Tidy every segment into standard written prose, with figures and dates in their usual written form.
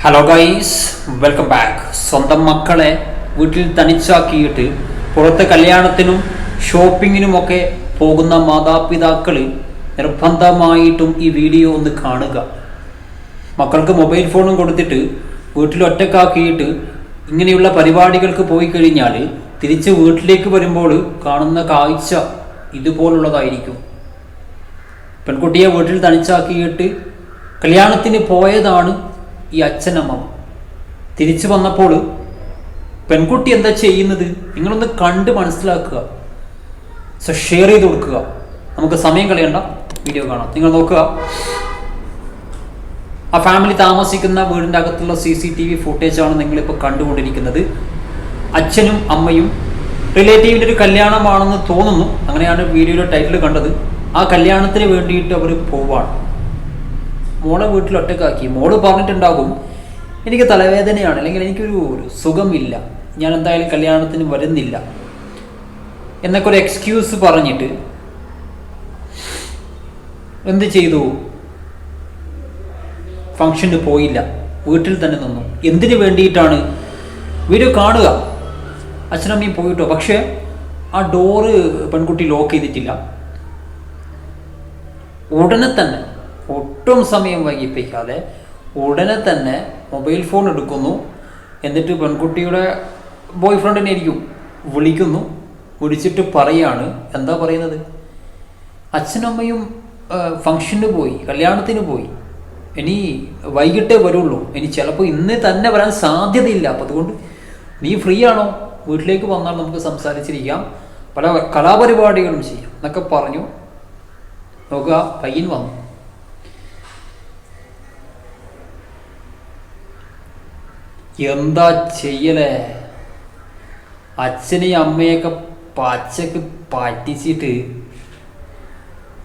Hello guys, welcome back. സ്വന്തം മക്കളെ വീട്ടിൽ തനിച്ചാക്കിയിട്ട് പുറത്തെ കല്യാണത്തിനും ഷോപ്പിങ്ങിനുമൊക്കെ പോകുന്ന മാതാപിതാക്കൾ നിർബന്ധമായിട്ടും ഈ വീഡിയോ ഒന്ന് കാണുക. മക്കൾക്ക് മൊബൈൽ ഫോണും കൊടുത്തിട്ട് വീട്ടിൽ ഒറ്റക്കാക്കിയിട്ട് ഇങ്ങനെയുള്ള പരിപാടികൾക്ക് പോയി കഴിഞ്ഞാൽ തിരിച്ച് വീട്ടിലേക്ക് വരുമ്പോൾ കാണുന്ന കാഴ്ച ഇതുപോലുള്ളതായിരിക്കും. പെൺകുട്ടിയെ വീട്ടിൽ തനിച്ചാക്കിയിട്ട് കല്യാണത്തിന് പോയതാണ് ഈ അച്ഛനമ്മ. തിരിച്ചു വന്നപ്പോൾ പെൺകുട്ടി എന്താ ചെയ്യുന്നത് നിങ്ങളൊന്ന് കണ്ട് മനസ്സിലാക്കുക. സോ ഷെയർ ചെയ്ത് കൊടുക്കുക. നമുക്ക് സമയം കളയണ്ട, വീഡിയോ കാണാം. നിങ്ങൾ നോക്കുക, ആ ഫാമിലി താമസിക്കുന്ന വീടിൻ്റെ അകത്തുള്ള CCTV ഫുട്ടേജാണ് നിങ്ങളിപ്പോൾ കണ്ടുകൊണ്ടിരിക്കുന്നത്. അച്ഛനും അമ്മയും റിലേറ്റീവിൻ്റെ ഒരു കല്യാണമാണെന്ന് തോന്നുന്നു, അങ്ങനെയാണ് വീഡിയോയുടെ ടൈറ്റിൽ കണ്ടത്. ആ കല്യാണത്തിന് വേണ്ടിയിട്ട് അവർ പോവാണ്. മോളെ വീട്ടിൽ ഒറ്റക്കാക്കി. മോള് പറഞ്ഞിട്ടുണ്ടാകും, എനിക്ക് തലവേദനയാണ്, അല്ലെങ്കിൽ എനിക്കൊരു സുഖമില്ല, ഞാൻ എന്തായാലും കല്യാണത്തിന് വരുന്നില്ല എന്നൊക്കെ ഒരു എക്സ്ക്യൂസ് പറഞ്ഞിട്ട് എന്ത് ചെയ്തു? ഫംഗ്ഷന് പോയില്ല, വീട്ടിൽ തന്നെ നിന്നു. എന്തിനു വേണ്ടിയിട്ടാണ്? വീഡിയോ കാണുക. അച്ഛനമ്മയും പോയിട്ടോ, പക്ഷേ ആ ഡോറ് പെൺകുട്ടി ലോക്ക് ചെയ്തിട്ടില്ല. ഉടനെ തന്നെ, ഒട്ടും സമയം വൈകിപ്പിക്കാതെ ഉടനെ തന്നെ മൊബൈൽ ഫോൺ എടുക്കുന്നു. എന്നിട്ട് പെൺകുട്ടിയുടെ ബോയ് ഫ്രണ്ടിനെ ആയിരിക്കും വിളിക്കുന്നു. വിളിച്ചിട്ട് പറയാണ്, എന്താ പറയുന്നത്? അച്ഛനമ്മയും ഫംഗ്ഷന് പോയി, കല്യാണത്തിന് പോയി, ഇനി വൈകിട്ടേ വരുള്ളൂ, ഇനി ചിലപ്പോൾ ഇന്ന് തന്നെ വരാൻ സാധ്യതയില്ല, അപ്പം അതുകൊണ്ട് നീ ഫ്രീ ആണോ? വീട്ടിലേക്ക് വന്നാൽ നമുക്ക് സംസാരിച്ചിരിക്കാം, പല കലാപരിപാടികളും ചെയ്യാം എന്നൊക്കെ പറഞ്ഞു. നോക്കുക, പയ്യൻ വന്നു. എന്താ ചെയ്യലേ? അച്ഛനെയും അമ്മയൊക്കെ പച്ചക്ക് പറ്റിച്ചിട്ട്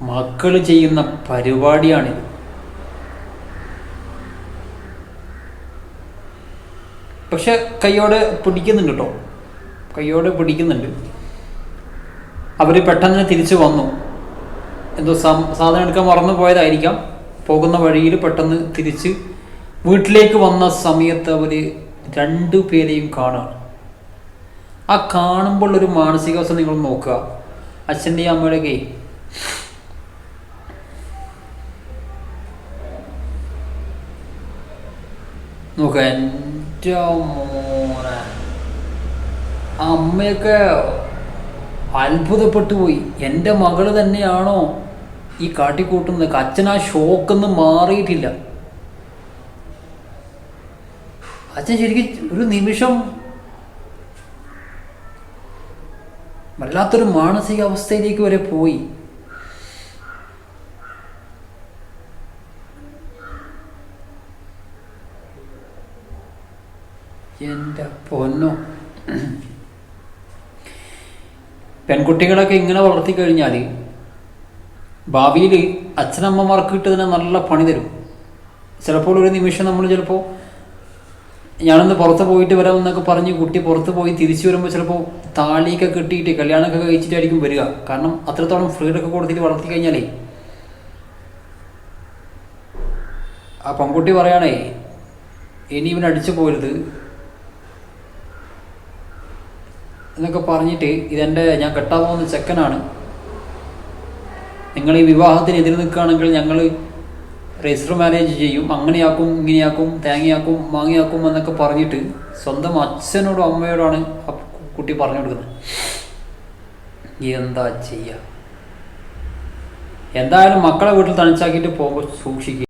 മക്കൾ ചെയ്യുന്ന പരിപാടിയാണിത്. പക്ഷെ കയ്യോടെ പിടിക്കുന്നുണ്ട് കേട്ടോ, കയ്യോടെ പിടിക്കുന്നുണ്ട്. അവർ പെട്ടെന്ന് തിരിച്ചു വന്നു. എന്തോ സാധനം എടുക്കാൻ മറന്നു പോയതായിരിക്കാം. പോകുന്ന വഴിയിൽ പെട്ടെന്ന് തിരിച്ച് വീട്ടിലേക്ക് വന്ന സമയത്ത് അവർ രണ്ടുപേരെയും കാണുകയാണ്. ആ കാണുമ്പോൾ ഒരു മാനസികാവസ്ഥ നിങ്ങൾ നോക്കുക. അച്ഛൻ്റെയും അമ്മയുടെ നോക്കുക. എൻ്റെ മോനെ, അമ്മയൊക്കെ അത്ഭുതപ്പെട്ടു പോയി. എൻ്റെ മകള് തന്നെയാണോ ഈ കാട്ടിക്കൂട്ടുന്നത്? അച്ഛൻ ആ ഷോക്കൊന്നും മാറിയിട്ടില്ല. അച്ഛൻ ശരിക്കും ഒരു നിമിഷം വല്ലാത്തൊരു മാനസികാവസ്ഥയിലേക്ക് വരെ പോയി. എൻ്റെ പൊന്നോ, പെൺകുട്ടികളൊക്കെ ഇങ്ങനെ വളർത്തി കഴിഞ്ഞാൽ ഭാവിയിൽ അച്ഛനമ്മമാർക്ക് കിട്ടുന്നതിന് നല്ല പണി തരും. ചിലപ്പോൾ ഒരു നിമിഷം നമ്മൾ ചിലപ്പോൾ ഞാനൊന്ന് പുറത്ത് പോയിട്ട് വരാമെന്നൊക്കെ പറഞ്ഞ് കുട്ടി പുറത്ത് പോയി തിരിച്ചു വരുമ്പോൾ ചിലപ്പോൾ താലിയൊക്കെ കെട്ടിയിട്ട് കല്യാണമൊക്കെ കഴിച്ചിട്ടായിരിക്കും വരിക. കാരണം അത്രത്തോളം ഫ്രീഡൊക്കെ കൊടുത്തിട്ട് വളർത്തി കഴിഞ്ഞാലേ. ആ പെൺകുട്ടി പറയാണേ, ഇനി ഇവൻ അടിച്ചു പോരുത് എന്നൊക്കെ പറഞ്ഞിട്ട്, ഞാൻ കെട്ടാൻ പോകുന്ന ചെക്കനാണ്, നിങ്ങൾ ഈ വിവാഹത്തിന് എതിര് നിൽക്കുകയാണെങ്കിൽ ഞങ്ങൾ രജിസ്റ്റർ മാരേജ് ചെയ്യും, അങ്ങനെയാക്കും, ഇങ്ങനെയാക്കും, തേങ്ങയാക്കും, മാങ്ങയാക്കും എന്നൊക്കെ പറഞ്ഞിട്ട് സ്വന്തം അച്ഛനോടും അമ്മയോടാണ് ആ കുട്ടി പറഞ്ഞു കൊടുക്കുന്നത്. എന്താ ചെയ്യുക? എന്തായാലും മക്കളെ വീട്ടിൽ തനിച്ചാക്കിയിട്ട് പോകുമ്പോൾ സൂക്ഷിക്കുക.